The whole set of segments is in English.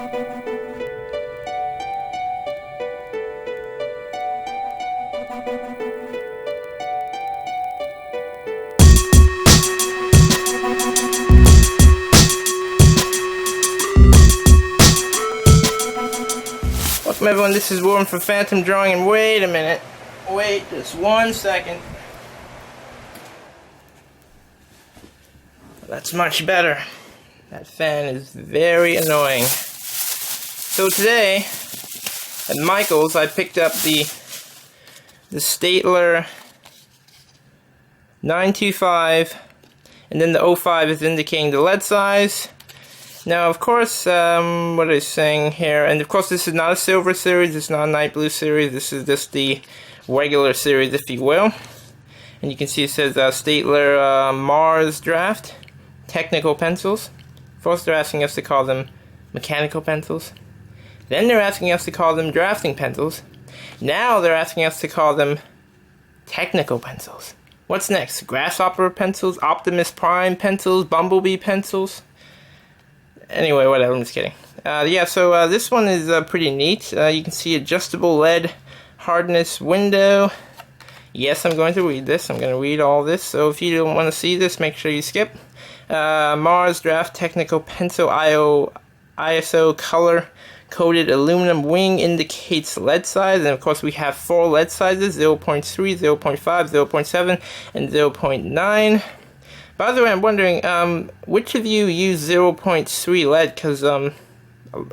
Welcome everyone, this is Warren from Phantom Drawing, and wait a minute. Wait just 1 second. That's much better. That fan is very annoying. So today, at Michael's, I picked up the Staedtler 925, and then the 05 is indicating the lead size. Now, of course, what are they saying here? And of course, this is not a silver series, it's not a night blue series, this is just the regular series, if you will. And you can see it says Staedtler Mars Draft, technical pencils. First, they're asking us to call them mechanical pencils. Then they're asking us to call them drafting pencils. Now they're asking us to call them technical pencils. What's next? Grasshopper pencils, Optimus Prime pencils, Bumblebee pencils? Anyway, whatever, I'm just kidding. Yeah, so this one is pretty neat. You can see adjustable lead hardness window. Yes, I'm going to read this. I'm going to read all this. So if you don't want to see this, make sure you skip. Mars Draft Technical Pencil ISO color coated aluminum wing indicates lead size, and of course we have 4 lead sizes: 0.3, 0.5, 0.7, and 0.9. By the way, I'm wondering which of you use 0.3 lead, because a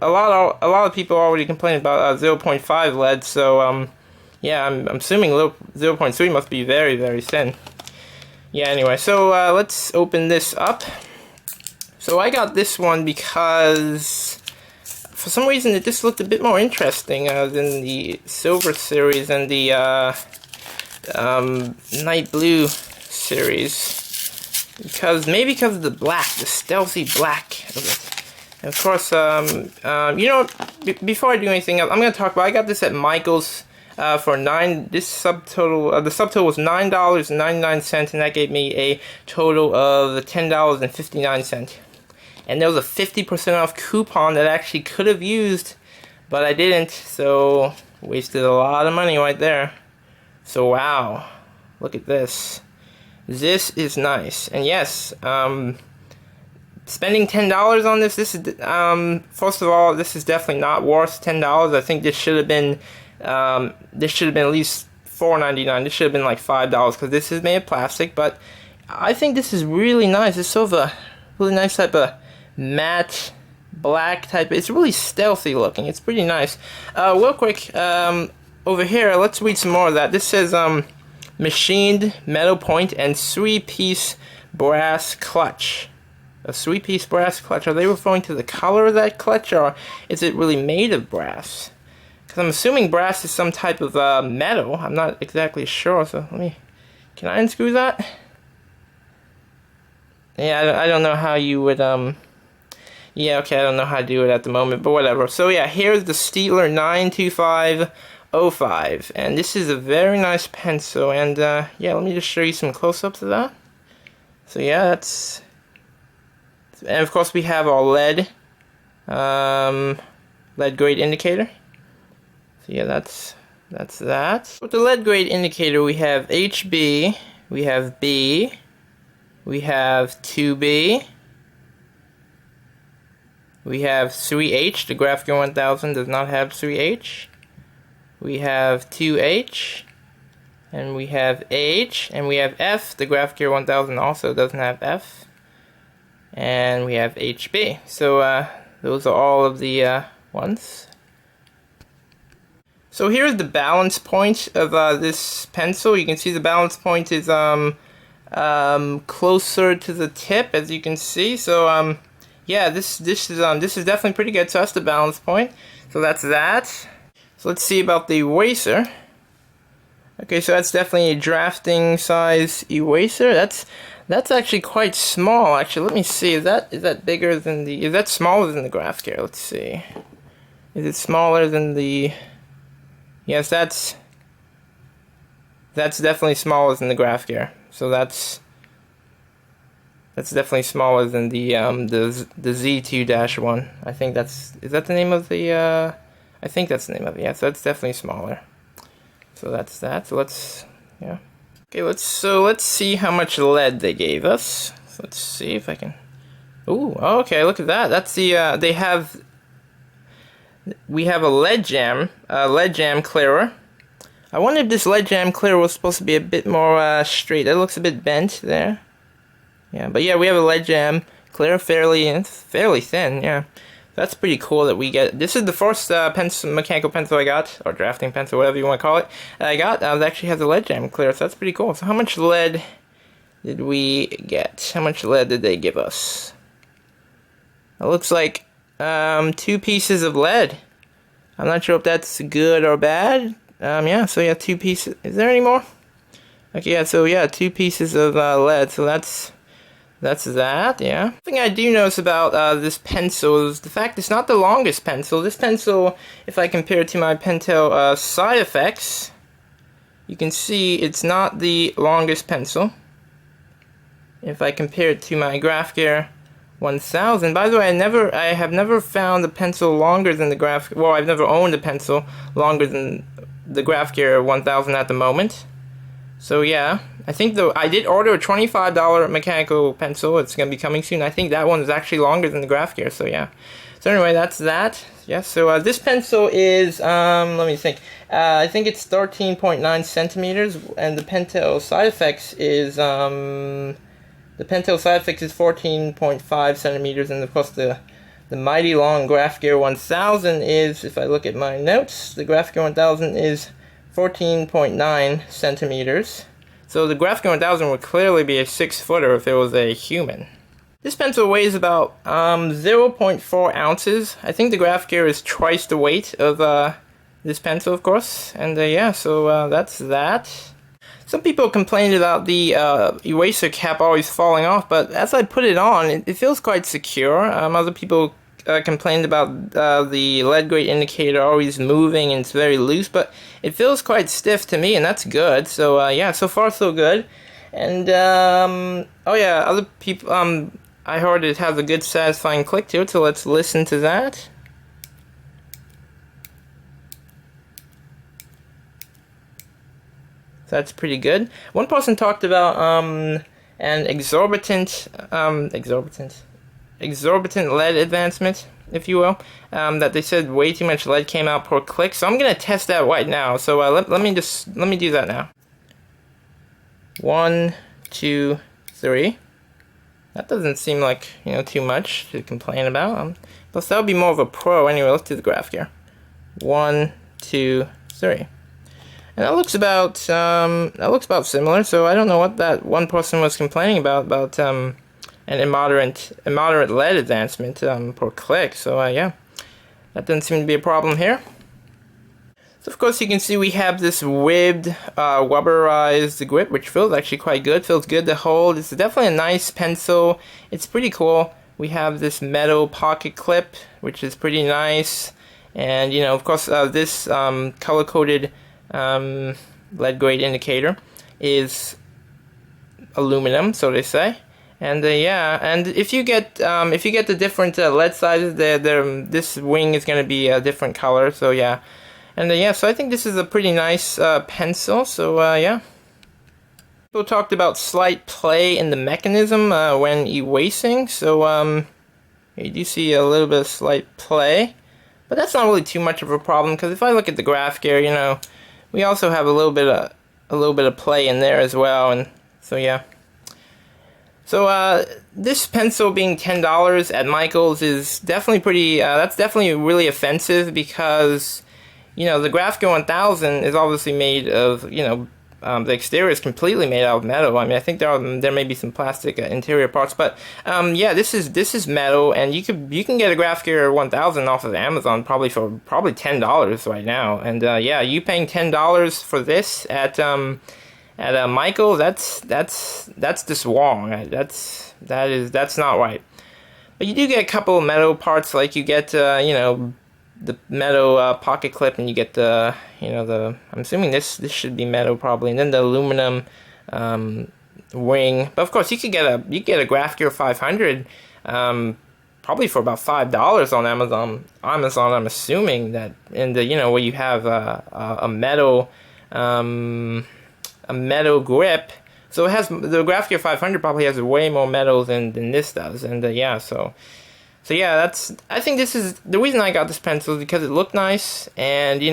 lot of people already complain about 0.5 lead. So yeah, I'm assuming 0.3 must be very, very thin. Yeah, anyway, so let's open this up. So I got this one because for some reason it just looked a bit more interesting than the silver series and the night blue series. Maybe because of the black, the stealthy black of it. And of course, you know, before I do anything else, I'm going to talk about, I got this at Michael's for the subtotal was $9.99, and that gave me a total of $10.59. And there was a 50% off coupon that I actually could have used, but I didn't, so wasted a lot of money right there. So wow, look at this. This is nice. And yes, spending $10 on this is first of all, this is definitely not worth $10. I think this should have been at least $4.99. This should have been like $5 because this is made of plastic. But I think this is really nice. It's sort of a really nice type of matte black type. It's really stealthy looking. It's pretty nice. Real quick, over here, let's read some more of that. This says machined metal point and 3-piece brass clutch. A 3-piece brass clutch. Are they referring to the color of that clutch, or is it really made of brass? Because I'm assuming brass is some type of metal. I'm not exactly sure. So can I unscrew that? Yeah, I don't know how you would yeah, okay, I don't know how to do it at the moment, but whatever. So yeah, here's the Staedtler 92505, and this is a very nice pencil, and yeah, let me just show you some close-ups of that. So yeah, that's, and of course we have our lead grade indicator. So yeah, that's that. With the lead grade indicator, we have HB, we have B, we have 2B, we have 3H, the Graphic 1000 does not have 3H. We have 2H, and we have H, and we have F. The Graphic 1000 also doesn't have F. And we have HB. So those are all of the ones. So here's the balance point of this pencil. You can see the balance point is closer to the tip, as you can see. So yeah, this is definitely pretty good. So that's the balance point. So that's that. So let's see about the eraser. Okay, so that's definitely a drafting size eraser. That's actually quite small. Actually, let me see. Is that bigger than the? Is that smaller than the graph here? Let's see. Is it smaller than the? Yes, that's definitely smaller than the graph here. So that's That's definitely smaller than the Z2-1. I think is that the name of the I think that's the name of it. Yeah, so that's definitely smaller. So that's that. So yeah. Okay, let's see how much lead they gave us. So let's see if I can. Ooh, okay, look at that. That's the we have a lead jam clearer. I wonder if this lead jam clearer was supposed to be a bit more straight. That looks a bit bent there. Yeah, but yeah, we have a lead jam clearer, fairly thin. Yeah, that's pretty cool that we get. This is the first mechanical pencil I got, or drafting pencil, whatever you want to call it. I got that actually has a lead jam clearer, so that's pretty cool. So how much lead did we get? How much lead did they give us? It looks like 2 pieces of lead. I'm not sure if that's good or bad. Yeah, so yeah, 2 pieces. Is there any more? Okay, yeah, so yeah, 2 pieces of lead. So that's that, yeah. One thing I do notice about this pencil is the fact it's not the longest pencil. This pencil, if I compare it to my Pentel side effects, you can see it's not the longest pencil. If I compare it to my Graph Gear 1000. By the way, I have never found a pencil longer than the Graph. Well, I've never owned a pencil longer than the Graph Gear 1000 at the moment. So yeah, I think I did order a $25 mechanical pencil. It's gonna be coming soon. I think that one is actually longer than the Graph Gear. So yeah. So anyway, that's that. Yeah. So this pencil is let me think. I think it's 13.9 centimeters, and the Pentel side effects is the Pentel side effects is 14.5 centimeters, and of course the mighty long Graph Gear 1000 is, if I look at my notes, the Graph Gear 1000 is 14.9 centimeters. So the Graph Gear 1000 would clearly be a 6-footer if it was a human. This pencil weighs about 0.4 ounces. I think the Graph Gear is twice the weight of this pencil, of course. And yeah, so that's that. Some people complained about the eraser cap always falling off, but as I put it on, it feels quite secure. Other people complained about the lead grade indicator always moving and it's very loose, but it feels quite stiff to me, and that's good. So yeah, so far so good. And oh yeah, other people, I heard it has a good satisfying click to it, so let's listen to that. So that's pretty good. One person talked about an exorbitant lead advancement, if you will. That they said way too much lead came out per click. So I'm gonna test that right now. So let me do that now. 1, 2, 3. That doesn't seem like, you know, too much to complain about. Plus that would be more of a pro anyway. Let's do the graph here. 1, 2, 3. And that looks about similar. So I don't know what that one person was complaining about an immoderate lead advancement per click. So yeah, that doesn't seem to be a problem here. So of course you can see we have this ribbed rubberized grip, which feels actually quite good. Feels good to hold. It's definitely a nice pencil. It's pretty cool. We have this metal pocket clip, which is pretty nice. And you know, of course, this color-coded lead grade indicator is aluminum, so they say. And yeah, and if you get the different lead sizes, this wing is going to be a different color. So yeah, and yeah, so I think this is a pretty nice pencil. So yeah. People talked about slight play in the mechanism when erasing. So you do see a little bit of slight play, but that's not really too much of a problem, because if I look at the graph gear, you know, we also have a little bit of play in there as well. And so yeah. So this pencil being $10 at Michael's is definitely pretty. That's definitely really offensive, because you know the Graph Gear 1000 is obviously made of, you know, the exterior is completely made out of metal. I mean, I think there may be some plastic interior parts, but yeah, this is metal, and you can get a Graph Gear 1000 off of Amazon probably for $10 right now. And yeah, you paying $10 for this at Michael, that's just wrong. That's not right. But you do get a couple of metal parts, like you get you know, the metal pocket clip, and you get the, you know, I'm assuming this should be metal probably, and then the aluminum wing. But of course, you could get a Graph Gear 500, probably for about $5 on Amazon. I'm assuming that, and where you have a metal grip. So it has, the Graph Gear 500 probably has way more metal than this does, and yeah, so yeah, I think this is the reason I got this pencil, is because it looked nice, and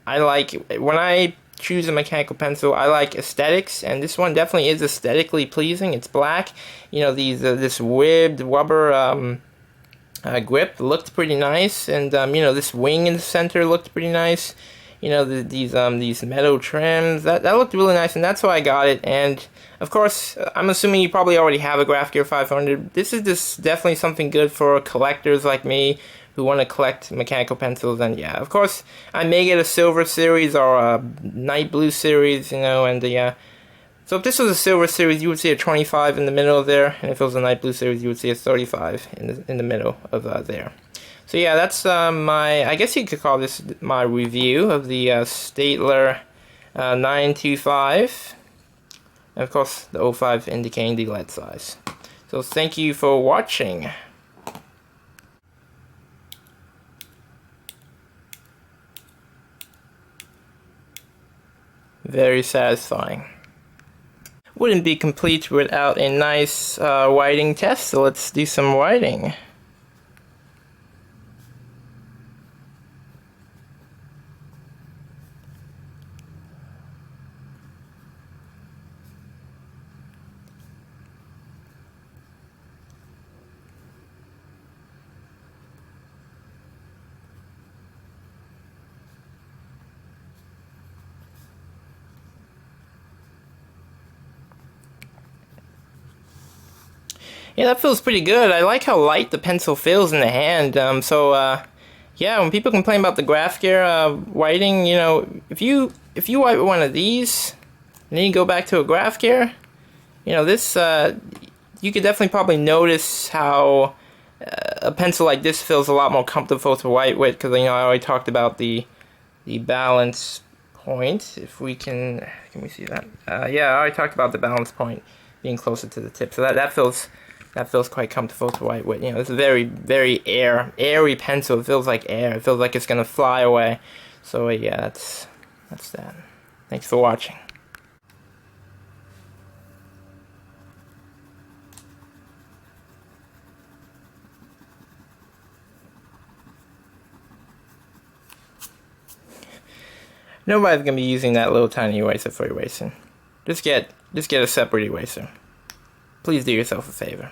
I like, when I choose a mechanical pencil, I like aesthetics, and this one definitely is aesthetically pleasing. It's black, this webbed rubber grip looked pretty nice, and this wing in the center looked pretty nice. These metal trims, that looked really nice, and that's why I got it. And of course, I'm assuming you probably already have a Graph Gear 500. This is just definitely something good for collectors like me who want to collect mechanical pencils. And yeah, of course, I may get a silver series or a night blue series, and yeah. So if this was a silver series, you would see a 25 in the middle there, and if it was a night blue series, you would see a 35 in the middle of there. So yeah, that's I guess you could call this my review of the Staedtler 925, and of course the 05 indicating the lead size. So thank you for watching. Very satisfying. Wouldn't be complete without a nice whiting test, so let's do some whiting. Yeah, that feels pretty good. I like how light the pencil feels in the hand. Yeah, when people complain about the Graph Gear whiting, if you white with one of these, and then you go back to a Graph Gear, this you could definitely probably notice how a pencil like this feels a lot more comfortable to white with, because I already talked about the balance point. If we can we see that? Yeah, I already talked about the balance point being closer to the tip, so that feels quite comfortable to white with. It's a very, very airy pencil. It feels like air. It feels like it's gonna fly away. So yeah, that's that. Thanks for watching. Nobody's gonna be using that little tiny eraser for erasing. Just get a separate eraser. Please do yourself a favor.